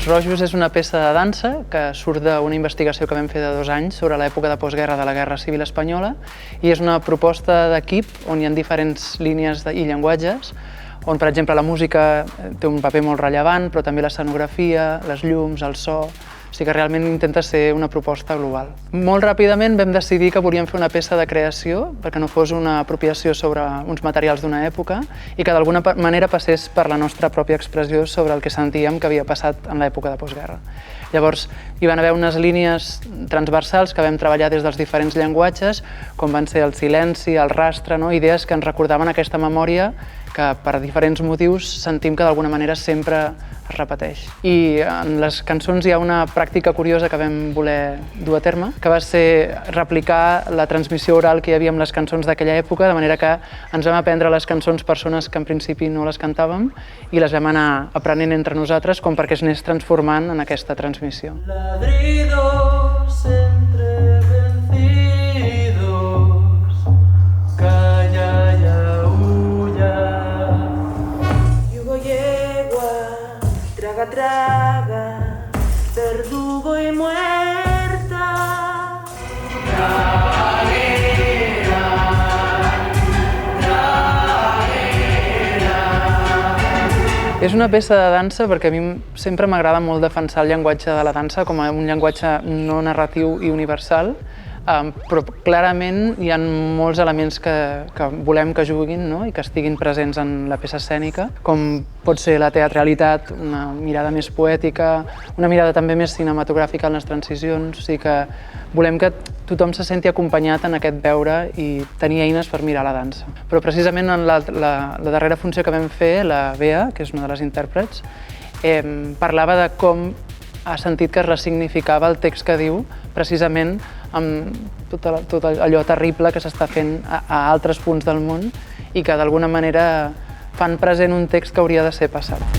Rojos és una peça de dansa que surt d'una investigació que vam fer de 2 anys sobre l'època de postguerra de la Guerra Civil Espanyola i és una proposta d'equip on hi ha diferents línies i llenguatges on, per exemple, la música té un paper molt rellevant, però també l'escenografia, les llums, el so. O sigui que realment intenta ser una proposta global. Molt ràpidament vam decidir que volíem fer una peça de creació perquè no fos una apropiació sobre uns materials d'una època i que d'alguna manera passés per la nostra pròpia expressió sobre el que sentíem que havia passat en l'època de postguerra. Llavors, hi van haver unes línies transversals que vam treballar des dels diferents llenguatges, com van ser el silenci, el rastre, idees que ens recordaven aquesta memòria que per diferents motius sentim que d'alguna manera sempre es repeteix. I en les cançons hi ha una pràctica curiosa que vam voler dur a terme, que va ser replicar la transmissió oral que hi havia amb les cançons d'aquella època, de manera que ens vam aprendre les cançons persones que en principi no les cantàvem i les vam anar aprenent entre nosaltres com perquè es anés transformant en aquesta transmissió. Ladridos entre vencidos, calla y aúlla. Yugo yegua, traga, traga, verdugo y muerta. Traguera, traguera. És una peça de dansa perquè a mi sempre m'agrada molt defensar el llenguatge de la dansa com a un llenguatge no narratiu i universal, però clarament hi ha molts elements que volem que juguin i que estiguin presents en la peça escènica, com pot ser la teatralitat, una mirada més poètica, una mirada també més cinematogràfica en les transicions, o sigui que volem que tothom se senti acompanyat en aquest veure i tenir eines per mirar la dansa. Però precisament en la darrera funció que vam fer, la Bea, que és una de les intèrprets, parlava de com ha sentit que es ressignificava el text que diu precisament amb tot allò terrible que s'està fent a altres punts del món i que d'alguna manera fan present un text que hauria de ser passat.